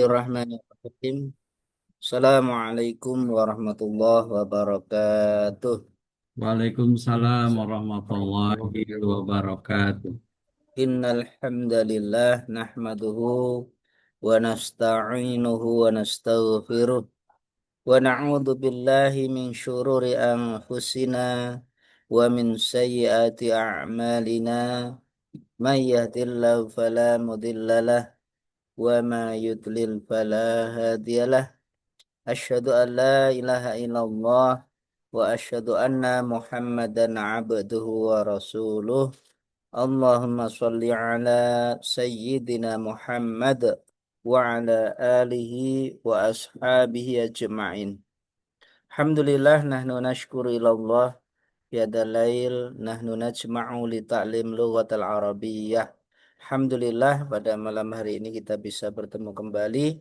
Bismillahirrahmanirrahim. Assalamualaikum warahmatullahi wabarakatuh. Waalaikumsalam warahmatullahi wabarakatuh. Innal hamdalillah nahmaduhu wa nasta'inuhu wa nastaghfiruh wa na'udzu billahi min syururi anfusina wa min sayyiati a'malina. May yahdihillahu fala mudhillalah wa ma yudlil fala hadiyalah. Asyhadu an la ilaha illallah wa asyhadu anna Muhammadan abduhu wa rasuluh. Allahumma shalli ala sayyidina Muhammad wa ala alihi wa ashabihi ajma'in. Alhamdulillah nahnu nashkuru ilallah ya dalail nahnu najma'u li ta'lim lughatal arabiyyah. Alhamdulillah pada malam hari ini kita bisa bertemu kembali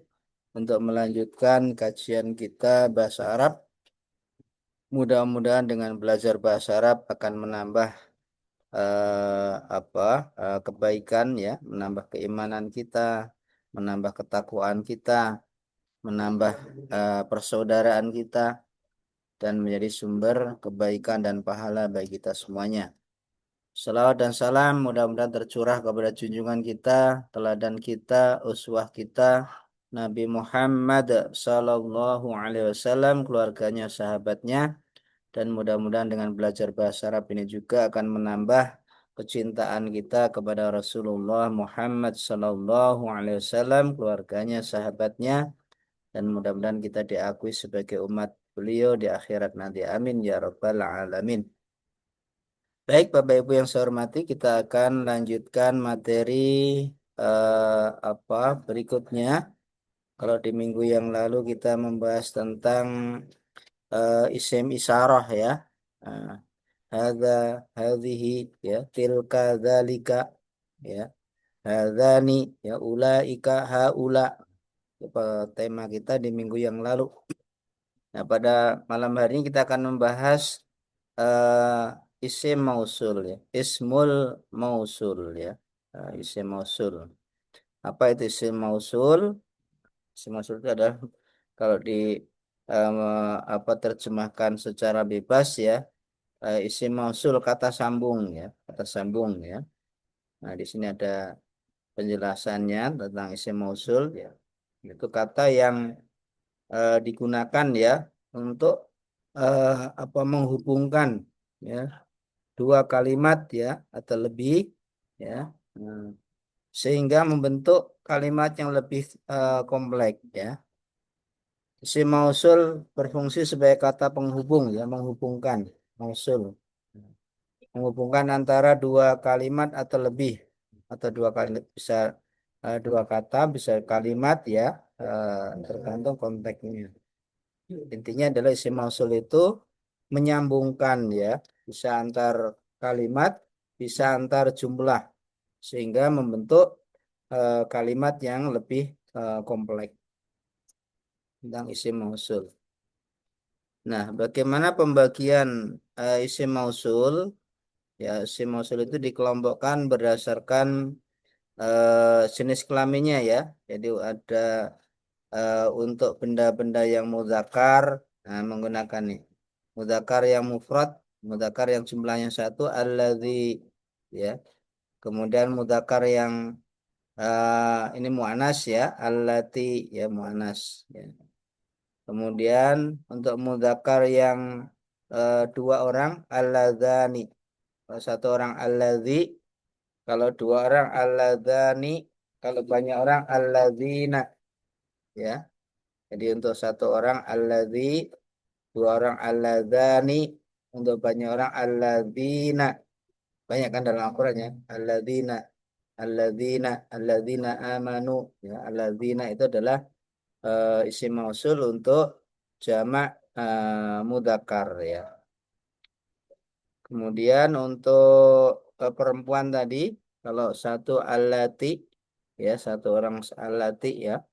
untuk melanjutkan kajian kita bahasa Arab. Mudah-mudahan dengan belajar bahasa Arab akan menambah apa kebaikan ya, menambah keimanan kita, menambah ketakwaan kita, menambah persaudaraan kita dan menjadi sumber kebaikan dan pahala bagi kita semuanya. Salawat dan salam mudah-mudahan tercurah kepada junjungan kita, teladan kita, uswah kita, Nabi Muhammad Sallallahu Alaihi Wasallam, keluarganya, sahabatnya, dan mudah-mudahan dengan belajar bahasa Arab ini juga akan menambah kecintaan kita kepada Rasulullah Muhammad Sallallahu Alaihi Wasallam, keluarganya, sahabatnya, dan mudah-mudahan kita diakui sebagai umat beliau di akhirat nanti. Amin ya rabbal alamin. Baik, Bapak Ibu yang saya hormati, kita akan lanjutkan materi apa berikutnya. Kalau di minggu yang lalu kita membahas tentang isim isyarah ya. Nah, hadza, hadhihi, ya, tilka, dzalika, ya, hadzani, ya, ulaika, haula. Itu tema kita di minggu yang lalu. Nah, pada malam hari ini kita akan membahas isim mausul ya. Ismul mausul ya. Isim mausul. Apa itu isim mausul? Isim mausul itu adalah kalau di em, apa terjemahkan secara bebas ya, isim mausul kata sambung ya, kata sambung ya. Nah, di sini ada penjelasannya tentang isim mausul ya. Itu kata yang digunakan ya untuk eh, apa menghubungkan ya dua kalimat ya atau lebih ya. Nah, sehingga membentuk kalimat yang lebih kompleks ya. Isim mausul berfungsi sebagai kata penghubung ya, menghubungkan mausul. Menghubungkan antara dua kalimat atau lebih atau dua kali bisa dua kata bisa kalimat ya, tergantung konteksnya. Intinya adalah isim mausul itu menyambungkan ya, bisa antar kalimat, bisa antar jumlah sehingga membentuk kalimat yang lebih kompleks tentang isim mausul. Nah, bagaimana pembagian isim mausul? Ya, isim mausul itu dikelompokkan berdasarkan jenis kelaminnya ya. Jadi ada untuk benda-benda yang mudzakkar, nah, menggunakan nih mudzakkar yang mufrad, mudzakkar yang jumlahnya satu, alladzi ya. Kemudian mudzakkar yang ini muannas ya, allati ya muannas ya. Kemudian untuk mudzakkar yang dua orang, alladzani. Kalau satu orang alladzi, kalau dua orang alladzani, kalau banyak orang alladzina ya. Jadi untuk satu orang alladzi, dua orang alladzani, untuk banyak orang alladzina. Banyak kan dalam Al-Qur'an ya. Alladzina, alladzina, alladzina amanu ya. Alladzina itu adalah isim mausul untuk jamak mudzakkar ya. Kemudian untuk perempuan tadi, kalau satu allati ya, satu orang allati ya.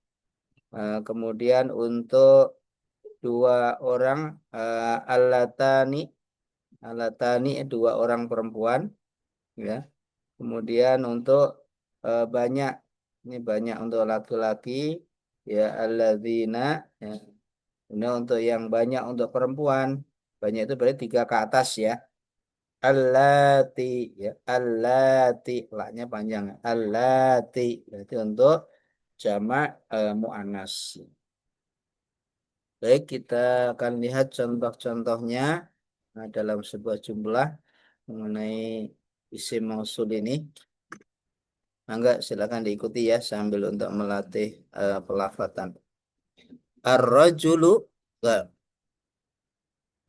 Kemudian untuk dua orang allatani, allatani dua orang perempuan ya. Kemudian untuk banyak, ini banyak untuk laki-laki, ya alladzina, ya. Ini untuk yang banyak untuk perempuan. Banyak itu berarti tiga ke atas ya. Allati, ya allati, laknya panjang. Allati berarti untuk jamak muannas. Baik, kita akan lihat contoh-contohnya dalam sebuah jumlah mengenai isim mausul ini. Mangga silakan diikuti ya sambil untuk melatih pelafatan. Ar-rajulu, enggak.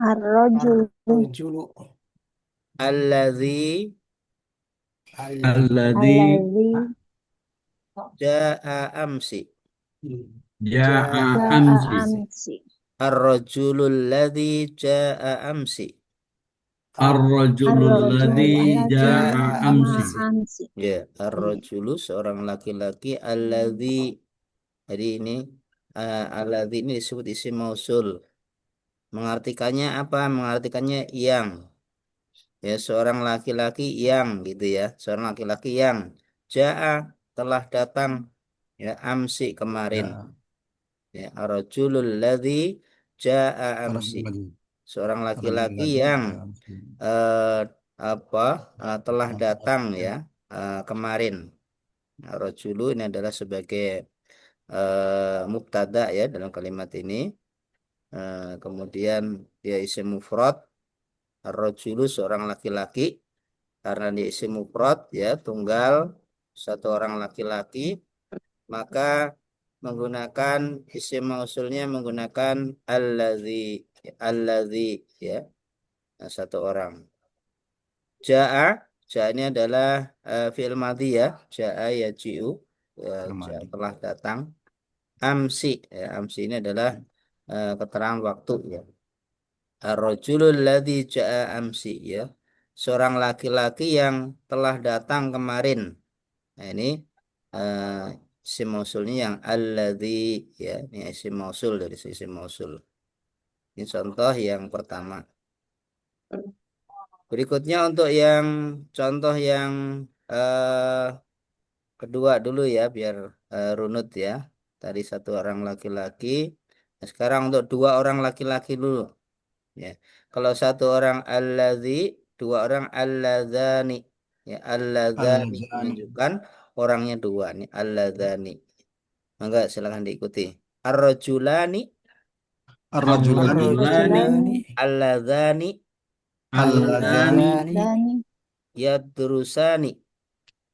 Ar-rajulu Ar-rajulu Alladzi alladzi Alladzi alladzi jaa amsi. ja'a Jaa jaa amsi. amsi. ar-rajulu alladzi jaa amsi. Ar-rajulul ladzi Ar-rajulu alladzi ja'a jaa amsi. amsi. Ya, ar-rajulu seorang laki-laki alladzi. Jadi ini alladzi ini disebut isim mausul. Mengartikannya apa? Mengartikannya yang. Ya, seorang laki-laki yang gitu ya. Seorang laki-laki yang jaa telah datang ya amsi kemarin. ya Ya, ar-rajulul ladzi jaa amsi. ar-rajul Seorang ar-rajul laki-laki ladzi yang ja'a amsi. eh, apa telah datang ya kemarin. Nah, rajulu ini adalah sebagai mubtada ya dalam kalimat ini. Kemudian dia isim mufrad. Ar-rajulu seorang laki-laki karena dia isim mufrad ya tunggal satu orang laki-laki, maka menggunakan isim mausulnya menggunakan alladzi ya. Nah, satu orang. Ja'a, ja'a ini adalah fi'il madhi ya. Ja'a yaji'u, ya, ja'a Ramadi. telah datang. Amsi, ya, amsi ini adalah keterangan waktu ya. Ar-rajulul ladzi ja'a amsi ya. Seorang laki-laki yang telah datang kemarin. Nah, ini isim mausulnya yang alladzi ya. Ini isim mausul dari isim mausul. Ini contoh yang pertama. Berikutnya untuk yang contoh yang eh, kedua dulu ya, biar runut ya. Tadi satu orang laki-laki. Nah, sekarang untuk dua orang laki-laki dulu. Ya, kalau satu orang alladzi, dua orang alladzani. Ya, alladzani Al-Lazani menunjukkan orangnya dua nih, alladzani. Mangga silakan diikuti. Ar-rajulani, Ar-rajulani ar-rajulani Ar-rajulani alladzani, alladzani al-lazani alladzani yadrusani.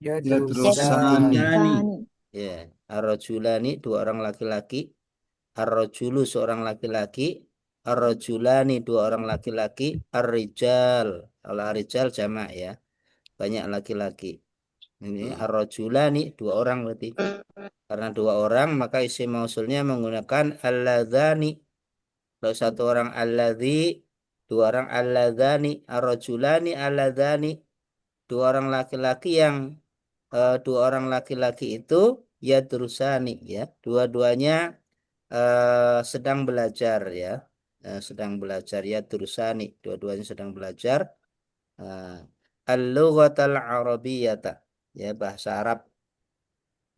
yadrusani yadrusani. yadrasani. Ya, ar-rajulani dua orang laki-laki, ar-rajulu seorang laki-laki, ar-rajulani dua orang laki-laki, ar-rijal. Kalau ar-rijal jamak ya, banyak laki-laki. Ini ar-rajulani dua orang berarti. Karena dua orang maka isim mausulnya menggunakan alladzani. Kalau satu orang alladzi, dua orang alladzani, ar-rajulani alladzani, dua orang laki-laki yang dua orang laki-laki itu ya terusani ya dua-duanya sedang belajar ya. Sedang belajar ya terusani dua-duanya sedang belajar uh, al-lughatal arabiyyata ya bahasa Arab.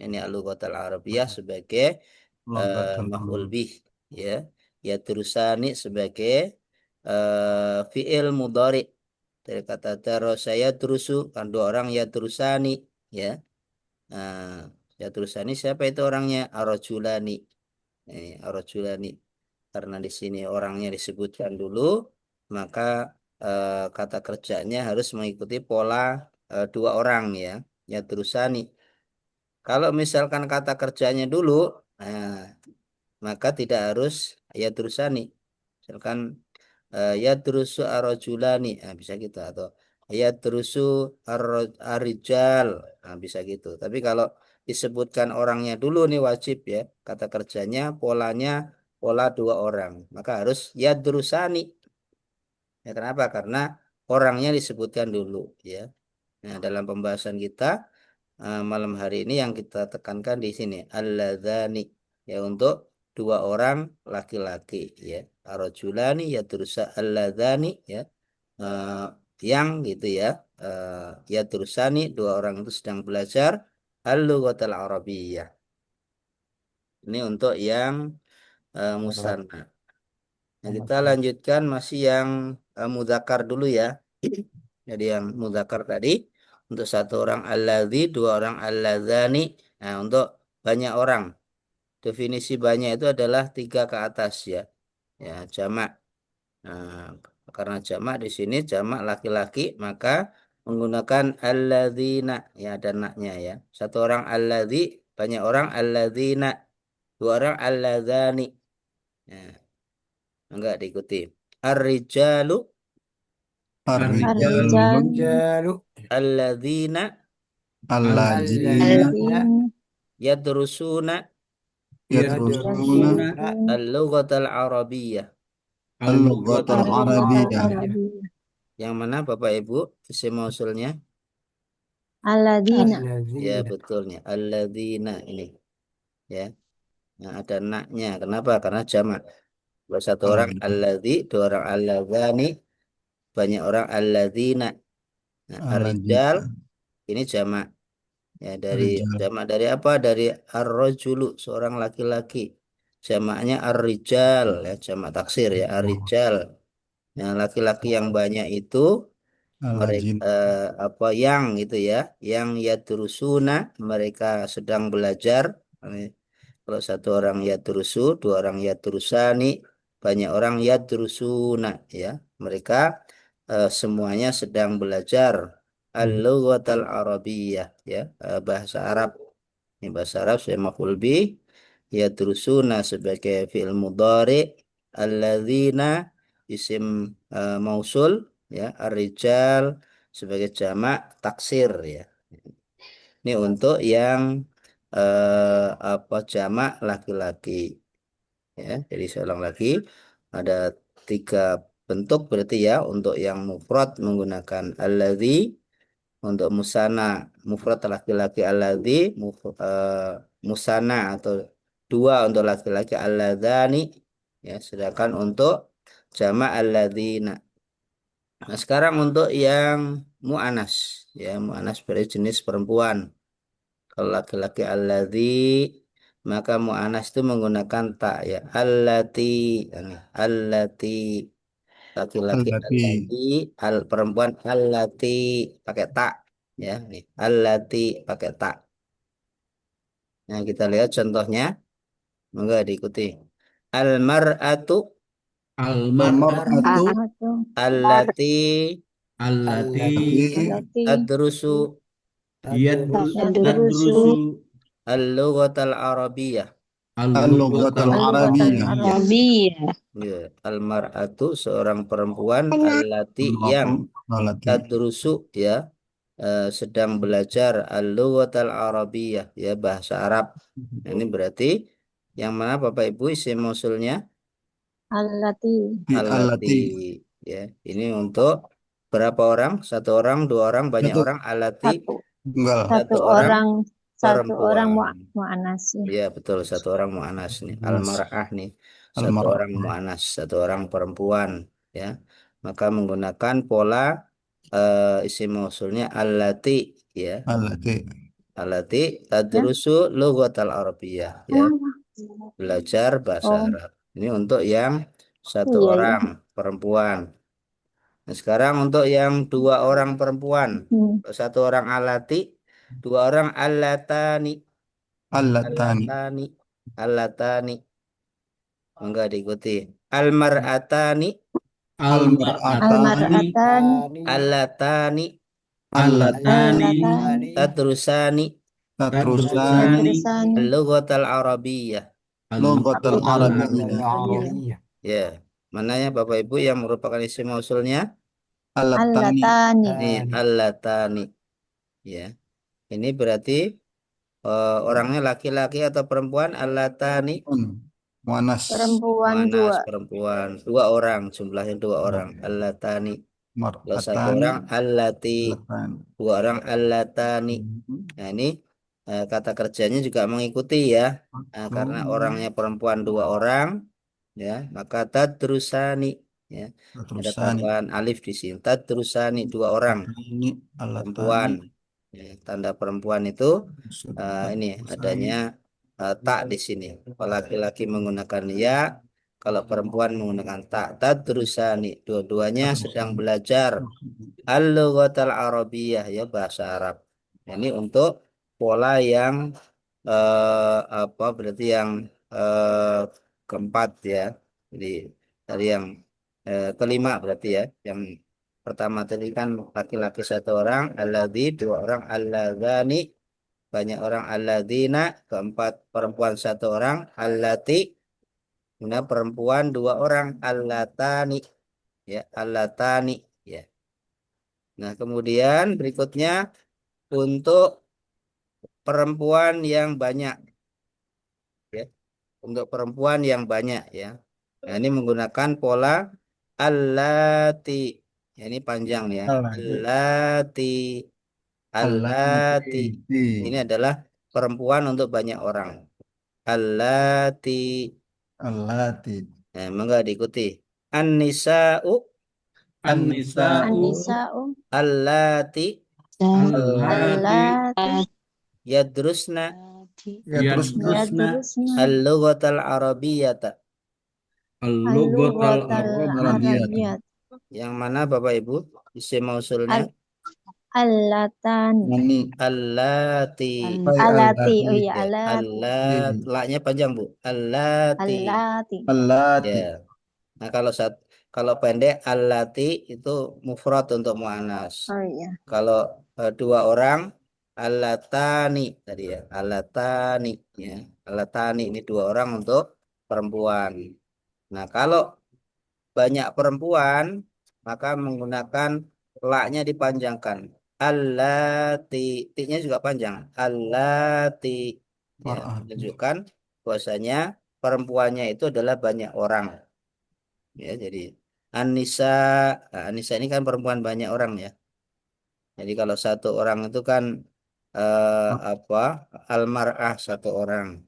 Ini al-lughatal arabiyyah sebagai Lughatul maf'ul Arab. bih ya. Ya terusani sebagai fi'il mudhari dari kata darasa ya terusu kan dua orang ya terusani ya. Nah, ya terusani siapa itu orangnya? Ar-rajulani. Ar-rajulani. Karena di sini orangnya disebutkan dulu, maka kata kerjanya harus mengikuti pola dua orang ya. Ya terusani. Kalau misalkan kata kerjanya dulu, nah, maka tidak harus ya terusani. Misalkan ya terusu ar-rajulani, nah, bisa gitu atau ya terusu ar-rijal, nah, bisa gitu. Tapi kalau disebutkan orangnya dulu nih wajib ya, kata kerjanya polanya pola dua orang, maka harus ya terusani. Ya, kenapa? Karena orangnya disebutkan dulu ya. Nah, dalam pembahasan kita malam hari ini yang kita tekankan di sini alladzani ya untuk dua orang laki-laki ya arojulani ya terusa alladzani ya eh, yang gitu ya ya terusani dua orang itu sedang belajar al-lughatal arabiyyah. Ini untuk yang musanna. Nah, kita lanjutkan masih yang mudzakkar dulu ya. Jadi yang mudzakkar tadi untuk satu orang alladzi, dua orang alladzani. Nah, untuk banyak orang, definisi banyak itu adalah tiga ke atas ya. Ya, jamak. Nah, karena jamak di sini jamak laki-laki, maka menggunakan alladzina ya ada naknya ya. Satu orang alladzi, banyak orang alladzina, dua orang alladzani. Nah, enggak diikuti. Ar-rijalu Ar-rijalu Ar-rijalu rijalu alladzina alladzina alladzina الذين yadrusuna yadrusuna yadrusuna يدرسون al-lughatal arabiyyah. al-lughatal al-lughatal اللغة arabiyyah. arabiyyah. العربية Yang mana Bapak Ibu isim mausulnya? الذين Ya Alladzina betulnya alladzina ini ya. Nah, ada naknya. Kenapa? Karena jamak. Kalau satu orang al alladzi, dua orang alladzani, banyak orang alladzina. Nah, ar-rijal alladzina ini jamak. Ya, dari rijal jamak dari apa? Dari ar-rajulu, seorang laki-laki. Jamaknya ar-rijal, ya, jamak taksir ya, ar-rijal. Yang laki-laki yang banyak itu mereka alladzina apa yang itu ya, yang yadrusuna mereka sedang belajar. Kalau satu orang yadrusu, dua orang yadrusani, banyak orang yadrusuna ya. Mereka semuanya sedang belajar al-lughatal arabiyyah ya, bahasa Arab. Ini bahasa Arab saya maf'ul bih yadrusuna sebagai fi'il mudhari, alladzina isim mausul ya, ar-rijal sebagai jamak taksir ya. Ini untuk yang apa jamak laki-laki ya. Jadi seorang laki ada tiga bentuk berarti ya. Untuk yang mufrad menggunakan alladzi, untuk musana mufrad laki-laki alladzi, musana atau dua untuk laki-laki alladzani ya. Sedangkan untuk jamak alladzina. Nah, sekarang untuk yang mu'anas ya, mu'anas berarti jenis perempuan. Kalau laki-laki alladzi, maka mu'anas itu menggunakan ta ya. Allati, ini, allati. Laki-laki allati alladzi, perempuan allati pakai ta ya. Nih, allati pakai ta. Nah, kita lihat contohnya. Monggo diikuti. Al-mar'atu al-mar'atu al-mar'atu المرأة allati allati allati التي tadrusu yadru- tadrusu تدرس tadrusu al-lughatal arabiyyah. al-lughatal al-lughatal اللغة arabiyyah. arabiyyah العربية Ya, almar'atu seorang perempuan allati yang allati tadrusu ya, sedang belajar al-lughatal arabiyyah ya, bahasa Arab. Nah, ini berarti yang mana Bapak Ibu isim mausulnya التي allati allati ya. Ini untuk berapa orang? Satu orang, dua orang, banyak satu orang allati satu tunggal satu satu orang orang satu orang perempuan. muannas ya. Iya betul, satu orang mu'anas nih. mas Al-mar'ah nih. Satu al-mar'ah orang mu'anas, satu orang perempuan. Ya. Maka menggunakan pola isim mausulnya allati ya. allati Allati Ya? tadrusu lughatal arabiyyah ya. Belajar bahasa Oh Arab. Ini untuk yang satu iya ya. orang perempuan. Nah, sekarang untuk yang dua orang perempuan. Hmm. Satu orang alati, dua orang allatani. allatani Allatani. Allatani. Enggak diikuti. Almar'atani, al-mar'atani Al-mar'atan allatani, allati allatani allatan tadrusani, tatrusani tadrusani tadrusani al-lughatal arabiyyah. lughatal al-lughatal al-lughatal arabiyyah arabiyyah. arabiyyah Ya, mananya Bapak Ibu yang merupakan isim mausulnya? allatani Allatani Nih, tani allatani. Ya, ini berarti orangnya laki-laki atau perempuan? Allatani, muannas perempuan muanas dua. perempuan. Dua orang, jumlahnya dua orang. Allatani. Kalau satu mar'atani orang allati, allatani dua orang allatani. Nah, ini kata kerjanya juga mengikuti ya. Karena orangnya perempuan dua orang, ya, maka tadrusani, ya. Ada tatrusani tambahan alif di sini. Tadrusani dua orang allatani allatani perempuan. Ya, tanda perempuan itu ini adanya tatrusani tak di sini. Kalau laki-laki menggunakan ya, kalau perempuan menggunakan tak. Tadrusani, dua-duanya sedang belajar al-lughatal arabiyah, ya, bahasa Arab. Ini untuk pola yang apa berarti yang eh, keempat, ya. Jadi dari yang kelima berarti, ya. Yang pertama tadi kan laki-laki satu orang, alladzi dua orang, alladzani banyak orang, alladzina keempat perempuan satu orang, allati kemudian perempuan dua orang, allatani, ya, allatani, ya. Nah, kemudian berikutnya untuk perempuan yang banyak, ya. Untuk perempuan yang banyak, ya. Nah, ini menggunakan pola allati. Ya, ini panjang, ya. Allati. Allati. Allati. Allati. Ini adalah perempuan untuk banyak orang. Allati. Allati. Nah, monggo diikuti. An-nisa'u An-nisa'u An-nisa'u allati allati allati yadrusna Yadrusna yadrusna yadrusna al-lughatal arabiyyata. al-lughatal al-lughatal Arabiyat. arabiyyah. arabiyyat. Yang mana Bapak Ibu? Isim mausulnya Al allatani Nani. allati. Pai alati, allati. oh iya, Ya, alati allat, la-nya panjang, Bu. Allati. allati Allati. Ya. Nah, kalau pendek allati itu mufrad untuk muannas. oh iya, Kalau dua orang allatani tadi, ya. Allatani, ya. Allatani ini dua orang untuk perempuan. Nah, kalau banyak perempuan maka menggunakan la-nya dipanjangkan. Allati, ti-nya juga panjang. Allati, ya, Mar'ah. menunjukkan bahwasanya perempuannya itu adalah banyak orang, ya. Jadi Anissa, nah, Anissa ini kan perempuan banyak orang, ya. Jadi kalau satu orang itu kan apa? Almar'ah satu orang.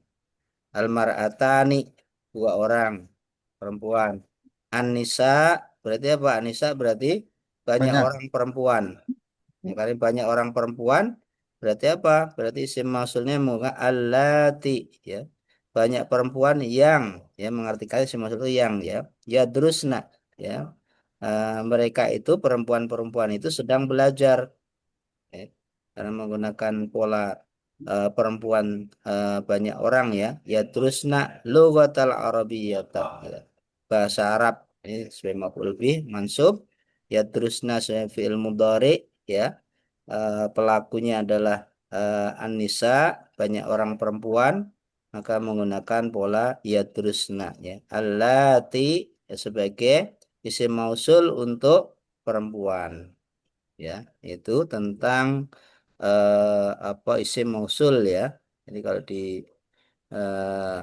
Almar'atani dua orang perempuan. Anissa berarti apa? Anissa berarti banyak Banyak. orang perempuan. Ya, kali banyak orang perempuan berarti apa? Berarti isim mausulnya muka allati, ya. Banyak perempuan yang, ya, mengartikan isim mausul itu yang, ya. Ya drusna, ya. Mereka itu perempuan-perempuan itu sedang belajar, ya. Karena menggunakan pola perempuan banyak orang, ya. Ya drusna lughatal arabiyyata, ya. Bahasa Arab, ini sebagai maf'ul bih mansub, ya drusna sebagai fi'il mudhari, ya. Pelakunya adalah An-Nisa, banyak orang perempuan, maka menggunakan pola yadrusna, ya. Allati, ya, sebagai isim mausul untuk perempuan, ya. Itu tentang apa isim mausul, ya. Jadi kalau di eh,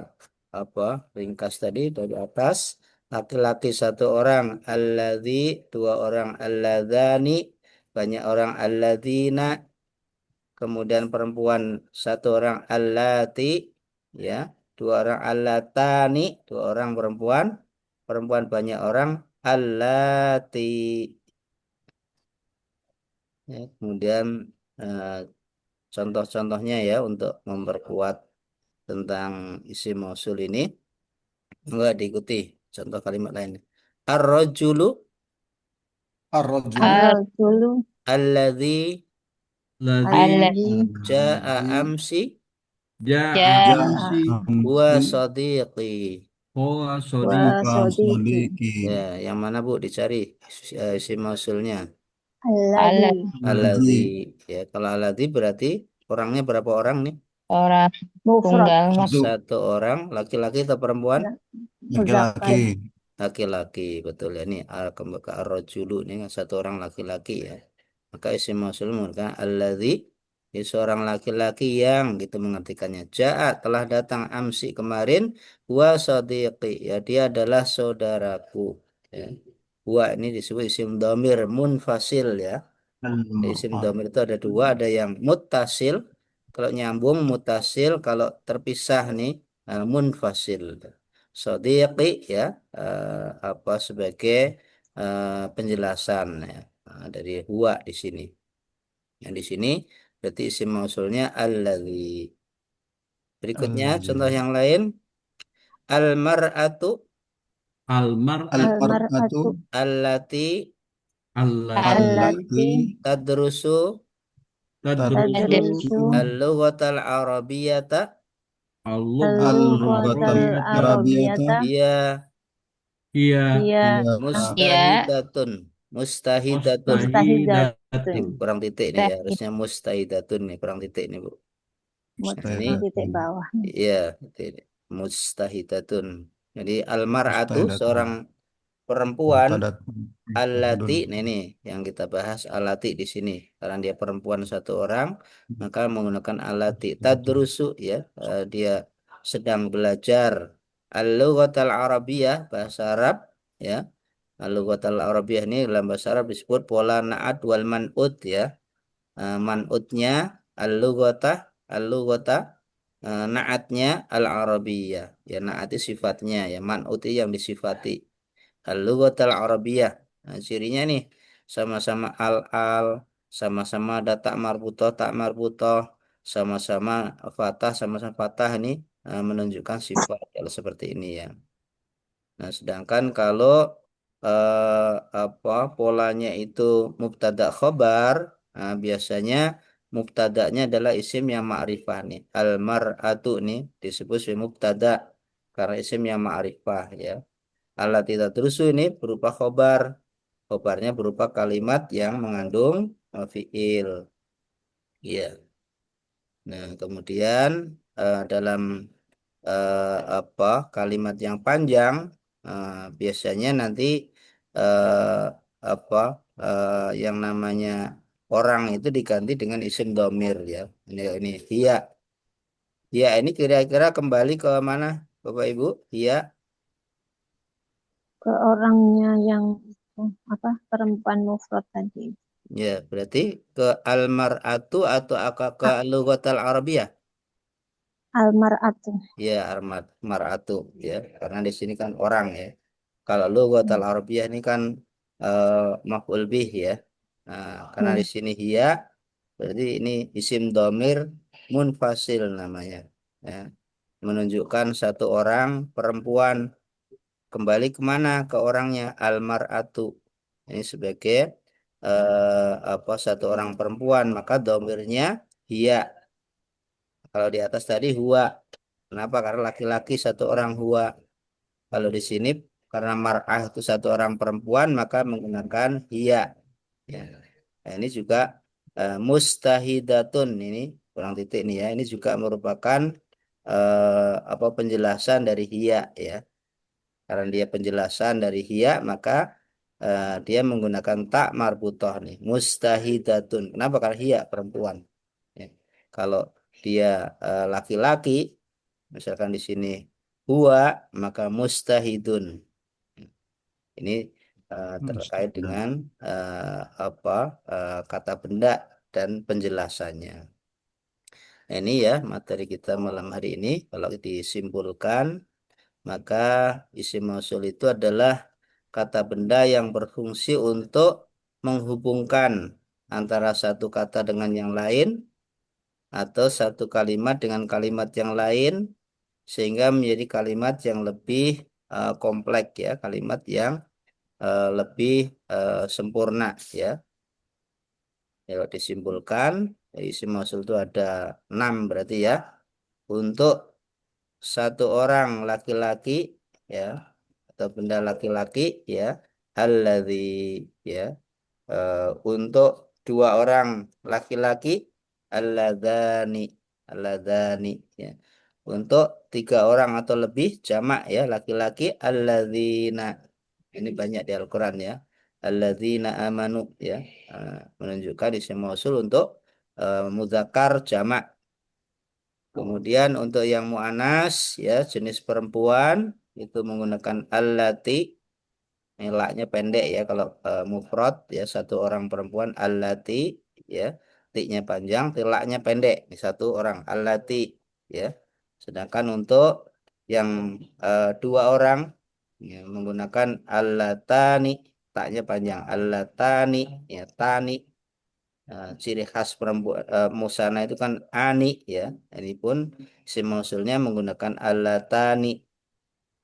apa ringkas tadi dari atas, laki-laki satu orang alladzi, dua orang alladzani, banyak orang alladzina, kemudian perempuan satu orang allati, ya, dua orang allatani, dua orang perempuan, perempuan banyak orang allati, ya. Kemudian eh, contoh-contohnya, ya, untuk memperkuat tentang isim mausul ini, enggak diikuti contoh kalimat lain. Ar-rajulu Ar-rajulu. ar-rajulu alladzi Ladzi alladzi jaa Alladzi amsi ja'a jaa amsi huwa amsi sadiqi. huwa wa sadiqi wa sodiki sadiki. Ya, yang mana, Bu, dicari isim mausulnya? alladzi Alladzi, Alladzi. ya. Kalau alladzi berarti orangnya berapa orang nih? Orang mufrad tunggal Satu. Satu orang, laki-laki atau perempuan? Laki-laki. muzakkar Laki-laki, betul, ya. Ini ke ar-rajulu ini kan satu orang laki-laki, ya. Maka isim mausul menggunakan alladzi, ya, seorang laki-laki yang, gitu mengartikannya. Ja'a telah datang amsi kemarin, wa sadiqi, ya, dia adalah saudaraku, ya. Wa ini disebut isim dhamir munfasil, ya. Isim Al-mar'ah. dhamir itu ada dua, ada yang muttasil, kalau nyambung mutasil, kalau terpisah nih munfasil. Sodiqi, ya, apa sebagai penjelasan, ya, dari huwa di sini. Yang di sini berarti isim mausulnya alladzi. Berikutnya Iya. contoh yang lain. Al-mar'atu Al-mar'atu Al-mar'atu Al-mar'atu allati allati allati allati tadrusu tadrusu tadrusu tadrusu al-lughatal arabiyyata al-lughatal al-lughatal al-lughatal arabiyyata arabiyyata arabiyyata hiya hiya hiya iya mustahidatun. Mustahidatun. Ini mustahidatun. mustahidatun kurang titik nih ya. Harusnya mustahidatun nih kurang titik nih, Bu. Ini Titik mustahidatun bawah nih. iya titik. Mustahidatun. Jadi almar'atu mustahidatun seorang perempuan mubtadatun alati, mubtadun nah ini yang kita bahas alati di sini. Karena dia perempuan satu orang, maka menggunakan alati. Tadrusu ya, dia sedang belajar al-lughatal arabiyyah, bahasa Arab ya. Al-lughatal arabiyyah ini dalam bahasa Arab disebut pola na'at wal man'ut ya. Man'utnya al-lughatah, al-lughatah, na'atnya al-arabiyyah. Ya na'at itu sifatnya ya, man'ut itu yang disifati. Al-lughatul Arabiyyah. Nah, cirinya nih sama-sama al-al, sama-sama ada tak marbutoh, sama-sama fatah, sama-sama fatah ini menunjukkan sifat kalau seperti ini ya. Nah, sedangkan kalau apa polanya itu mubtada khobar, nah, biasanya mubtadanya adalah isim yang ma'rifah nih. Al-mar'atu nih disebut sebagai mubtada karena isim yang ma'rifah ya. Alat tidak terus ini berupa khobar. Khobarnya berupa kalimat yang mengandung fiil. Iya. Nah, kemudian dalam apa kalimat yang panjang biasanya nanti eh, apa yang namanya orang itu diganti dengan isim domir ya. Ini hiya. Hiya ini kira-kira kembali ke mana, Bapak Ibu? Hiya. Ke orangnya yang apa perempuan mufrad tadi. Ya, berarti ke almar'atu atau ke A- lughatal arabiyah? Almar'atu. Ya, mar'atu ya. Karena di sini kan orang ya. Kalau lughatal arabiyah ini kan eh, maf'ul bih ya. Nah, karena di Ya. sini hiya berarti ini isim domir munfasil namanya. Ya. Menunjukkan satu orang perempuan kembali kemana ke orangnya almar'atu. Ini sebagai apa satu orang perempuan maka domirnya hiya. Kalau di atas tadi huwa. Kenapa? Karena laki-laki satu orang huwa. Kalau di sini karena mar'ah itu satu orang perempuan maka menggunakan hiya. Ya. Nah, ini juga mustahidatun ini kurang titik nih ya. Ini juga merupakan apa penjelasan dari hiya ya. Karena dia penjelasan dari hiya maka dia menggunakan tak marbutoh nih. Mustahidatun. Kenapa? Karena hiya perempuan. Ya. Kalau dia laki-laki, misalkan di sini huwa, maka mustahidun. Ini terkait dengan apa kata benda dan penjelasannya. Nah, ini ya materi kita malam hari ini. Kalau disimpulkan, maka isim mausul itu adalah kata benda yang berfungsi untuk menghubungkan antara satu kata dengan yang lain atau satu kalimat dengan kalimat yang lain sehingga menjadi kalimat yang lebih kompleks ya, kalimat yang lebih sempurna ya. Kalau disimpulkan, isim mausul itu ada 6 berarti ya. Untuk satu orang laki-laki ya atau benda laki-laki ya, alladzi ya. Untuk dua orang laki-laki alladzani alladzani ya. Untuk tiga orang atau lebih jamak ya laki-laki alladzina. Ini banyak di Al-Qur'an ya. Alladzina amanu ya. Menunjukkan isim mausul untuk mudzakkar jamak. Kemudian untuk yang mu'anas ya jenis perempuan itu menggunakan allati. Ini laknya pendek ya kalau mufrad ya satu orang perempuan allati ya tiknya panjang tilaknya pendek ini satu orang allati ya. Sedangkan untuk yang dua orang ya, menggunakan allatani taknya panjang allatani ya tani. Ciri khas perempuan musana itu kan ani ya. Ini pun isim mausulnya menggunakan allatani.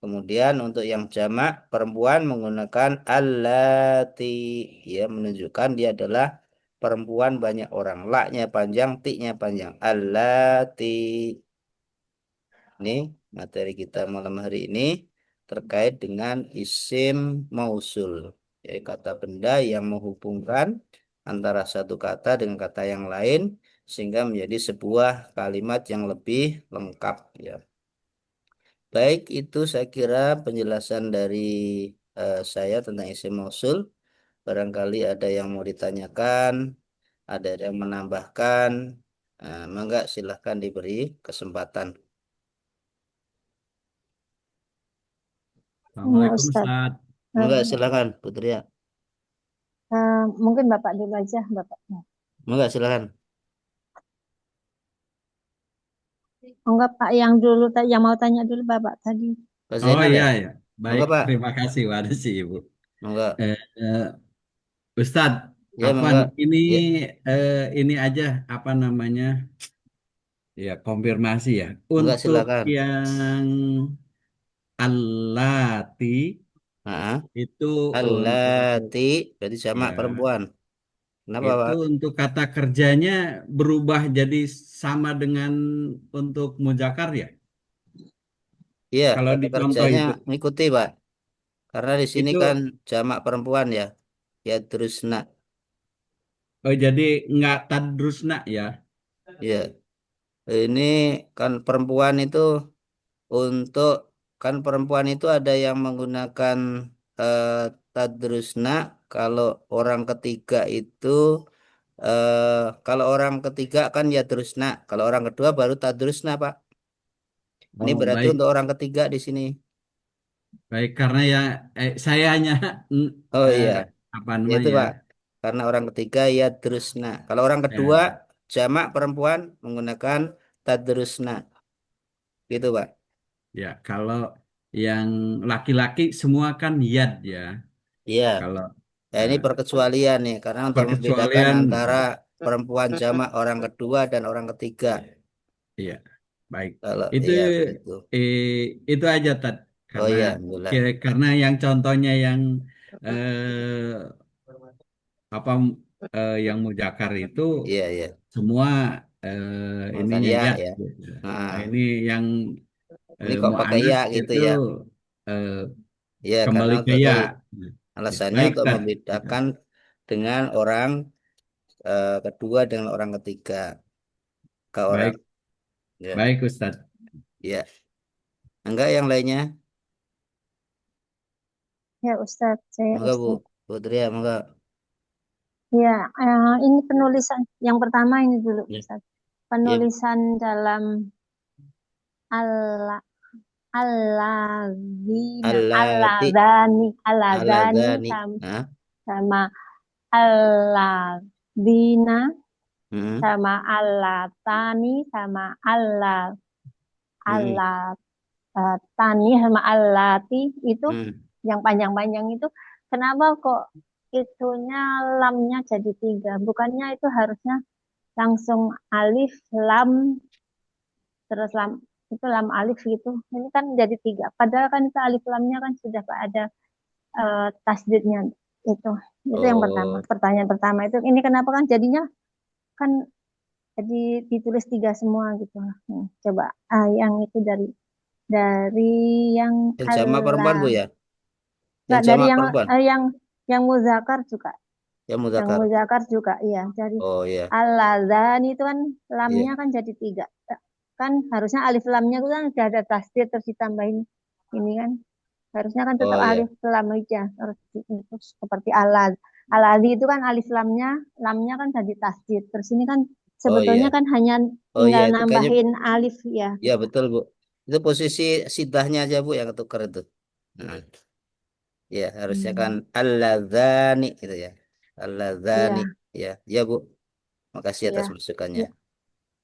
Kemudian untuk yang jamak perempuan menggunakan allati, ya menunjukkan dia adalah perempuan banyak orang. La-nya panjang, ti-nya panjang. Allati. Ini materi kita malam hari ini terkait dengan isim mausul, yaitu kata benda yang menghubungkan antara satu kata dengan kata yang lain sehingga menjadi sebuah kalimat yang lebih lengkap ya. Baik, itu saya kira penjelasan dari saya tentang isim mausul. Barangkali ada yang mau ditanyakan, ada yang menambahkan. Mangga silahkan diberi kesempatan. Ya, Assalamualaikum Ustadz. Ustaz. Mangga silakan Putri ya. Mungkin Bapak dulu aja, Bapak. Mangga silakan. Enggak, Pak, yang dulu yang mau tanya dulu Bapak tadi. Pak Oh Zainal iya ya? ya. Baik, Mangga Pak. terima kasih. Waduh sih Ibu. Mangga. Eh, eh, Ustadz, Ya apa mangga. ini Ya. ini aja apa namanya? Ya, konfirmasi ya. Mangga Untuk silakan. yang allati Nah, itu untuk allati berarti jamak ya, perempuan. Kenapa itu Pak? untuk kata kerjanya berubah jadi sama dengan untuk muzakkar ya. Iya, Kalau kata di contoh kerjanya itu. mengikuti Pak. Karena di sini kan Itu jamak perempuan ya. Ya terusna. oh jadi nggak tadrusna ya. Ya. Ini kan perempuan itu untuk kan perempuan itu ada yang menggunakan eh, tadrusna. Kalau orang ketiga itu kalau orang ketiga kan ya terusna. Kalau orang kedua baru tadrusna Pak. Ini Oh berarti baik, untuk orang ketiga di sini. baik karena ya saya hanya mm, Oh eh, iya, apa ya itu namanya ya. Pak. Karena orang ketiga ya terusna. Kalau orang kedua Ya, jamak perempuan menggunakan tadrusna. Gitu Pak. ya kalau yang laki-laki semua kan yad ya. Iya. Kalau Ya ini eh, perkecualian nih karena untuk membedakan perkecualian antara perempuan jamak orang kedua dan orang ketiga. iya, baik. Kalau Itu iya begitu. itu aja Tad. Oh Karena iya, alhamdulillah. karena yang contohnya yang eh, apa yang mujakar itu Iya, iya. semua Makan ininya ya ya. ya. Gitu. Nah, Nah, ini yang ini kok pakai mu'anas ya gitu itu ya. eh, Iya, karena kembali ke untuk ya. tadi Nah, ya, alasannya baik untuk Tad. membedakan dengan orang kedua dengan orang ketiga ke orang Baik, ya. baik Ustadz. Ya. Enggak yang lainnya? Ya, Ustadz, saya Enggak Bu. Ustadz. Putri ya, enggak. Ya, ini penulisan yang pertama ini dulu, Ya. Ustadz. Ya, Bu. Penulisan dalam al aladzina, Allati aladzani aladzani. sama, Nah. sama alladzina Hmm. sama allatani sama Hmm. allatani sama allati itu Hmm. yang panjang-panjang itu kenapa kok itunya lamnya jadi tiga? Bukannya itu harusnya langsung alif lam terus lam itu lam alif gitu. Ini kan jadi tiga. Padahal kan itu alif lamnya kan sudah ada tasdidnya itu. Itu yang pertama. Oh, Pertanyaan pertama itu ini kenapa kan jadinya kan jadi ditulis tiga semua gitu. Coba yang itu dari yang yang jamak perempuan Bu Allah ya? Yang nggak dari jamak perempuan, yang muzakar juga. yang Yang mudzakkar. muzakar juga iya dari Oh iya, al-adzan itu kan lamnya iya. kan jadi tiga. Kan harusnya alif lamnya itu kan udah ada tasdid terus ditambahin ini kan. Harusnya kan Oh tetap iya. alif lam aja terus itu seperti alad. Aladi itu kan alif lamnya kan jadi tasdid. Terus ini kan Oh sebetulnya iya. kan hanya Oh iya tinggal itu kayaknya nambahin alif ya ya gitu. betul Bu. Itu posisi sidahnya aja Bu yang ketukar itu. Nah, ya harusnya kan Hmm. alladzani itu ya. Alladzani. Iya, Ya, ya Bu. Makasih iya, atas masukannya. iya.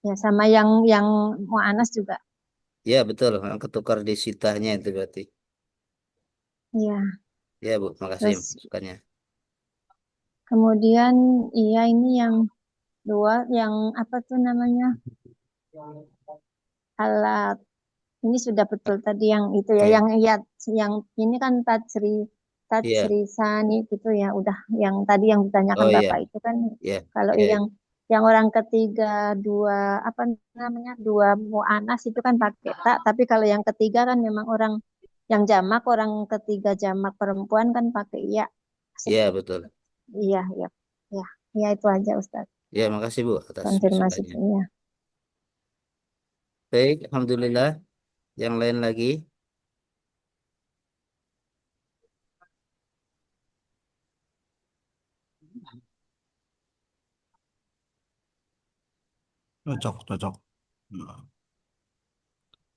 Ya sama yang mu'anas juga. Ya betul, yang ketukar di sidahnya itu berarti. Iya. Ya Bu, makasih Terus masukannya. kemudian iya ini yang dua yang apa tuh namanya alat ini sudah betul tadi yang itu ya Oke. yang ini kan Iya. Sani gitu ya udah yang tadi yang ditanyakan Oh iya. Bapak itu kan Iya. kalau Iya. yang orang ketiga dua apa namanya dua mu'anas itu kan pakai tak tapi kalau yang ketiga kan memang orang yang jamak orang ketiga jamak perempuan kan pakai iya. Iya, betul. Iya, iya. Ya, ya itu aja Ustaz. Ya, makasih Bu atas masukannya. Konfirmasinya. Baik, alhamdulillah. Yang lain lagi? Cocok, cocok.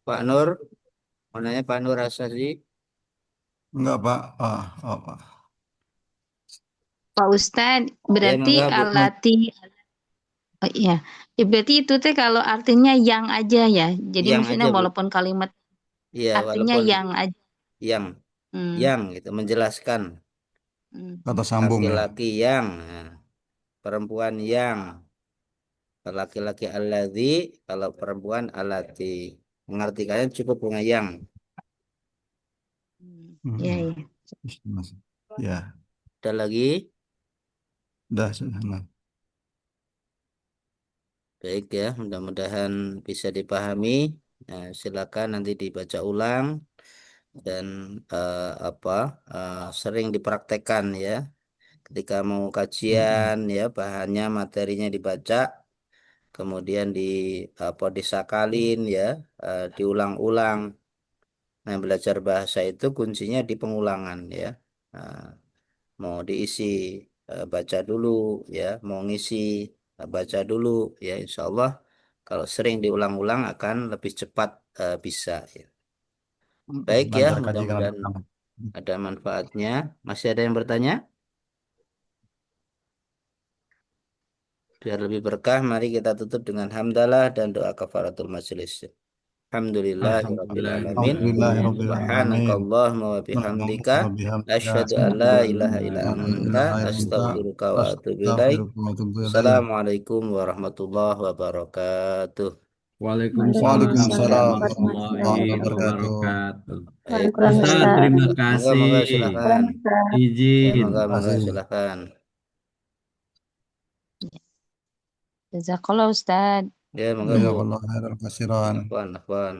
Pak Nur, mau nanya Pak Nur Asasi. Enggak, Pak. Pak. Pak Ustadz, Ya, berarti mangga Bu. alati, oh iya, ya, berarti itu teh kalau artinya yang aja ya. Jadi Yang maksudnya aja Bu. walaupun kalimat Iya, artinya walaupun yang aja. yang Hmm, gitu menjelaskan hmm, Kata sambung ya. laki-laki yang, nah, perempuan yang, laki-laki alladzi, kalau perempuan alati. Mengartikannya cukup dengan yang. iya, iya. Mas. Ya, Ada lagi? sudah. Nah. Baik ya, mudah-mudahan bisa dipahami. Nah, silakan nanti dibaca ulang dan apa sering dipraktekkan ya. Ketika mau kajian ya, bahannya materinya dibaca, kemudian di apa disakalin ya, diulang-ulang. Nah, belajar bahasa itu kuncinya di pengulangan ya. Nah, mau diisi baca dulu ya, mau ngisi baca dulu ya, insya Allah kalau sering diulang-ulang akan lebih cepat bisa ya. Baik ya, Lancar kaji kan. mudah-mudahan ada manfaatnya. Masih ada yang bertanya? Biar lebih berkah, mari kita tutup dengan hamdalah dan doa kafaratul majelis. Alhamdulillahirabbil alamin. Alhamdulillahirabbil alamin. Subhanakallahumma wa bihamdika asyhadu an la ilaha illa anta astaghfiruka wa atubu ilaik. Assalamualaikum warahmatullahi wabarakatuh. Waalaikumsalam Waalaikumsalam warahmatullahi warahmatullahi wabarakatuh. wabarakatuh. Baik, Waalaikumsalam Ustaz, Ustaz. terima monggo kasih. monggo silakan. Ya, Izin. monggo silakan. Jazakallah Ustadz. Ya, monggo Bu. Jazakallahu khairan kasiran. Afwan, afwan.